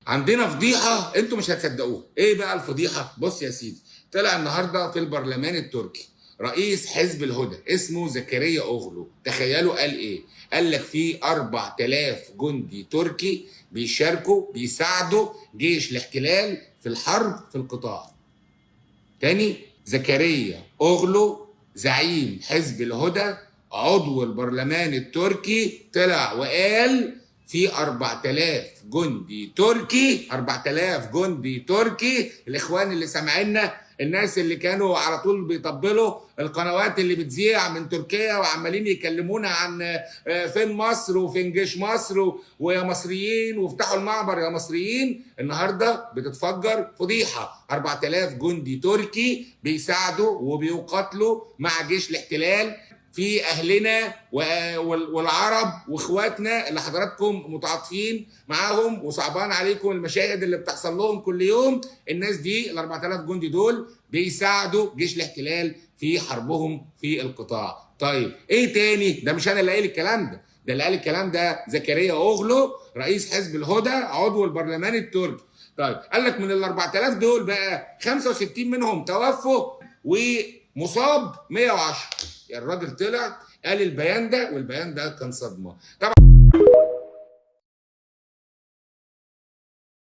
عندنا فضيحه انتوا مش هتصدقوها. ايه بقى الفضيحه؟ بص يا سيدي، طلع النهارده في البرلمان التركي رئيس حزب الهدى اسمه زكريا اوغلو. تخيلوا قال ايه؟ قال لك في 4000 جندي تركي بيشاركوا بيساعدوا جيش الاحتلال في الحرب في القطاع. تاني، زكريا اوغلو زعيم حزب الهدى عضو البرلمان التركي طلع وقال في 4000 جندي تركي، 4000 جندي تركي. الاخوان اللي سامعيننا، الناس اللي كانوا على طول بيطبلوا القنوات اللي بتذيع من تركيا وعمالين يكلمونا عن فين مصر وفين جيش مصر ويا مصريين وافتحوا المعبر يا مصريين، النهارده بتتفجر فضيحه. 4000 جندي تركي بيساعدوا وبيقاتلوا مع جيش الاحتلال في اهلنا والعرب واخواتنا اللي حضراتكم متعاطفين معاهم وصعبان عليكم المشاهد اللي بتحصل لهم كل يوم. الناس دي ال 4000 جندي دول بيساعدوا جيش الاحتلال في حربهم في القطاع. طيب ايه تاني؟ ده مش انا اللي قايل الكلام ده اللي قال الكلام ده زكريا اوغلو رئيس حزب الهدى عضو البرلمان التركي. طيب قال لك من ال 4000 دول بقى 65 منهم توفوا ومصاب 110. يعني الراجل طلع قال البيان ده، والبيان ده كان صدمه طبعا.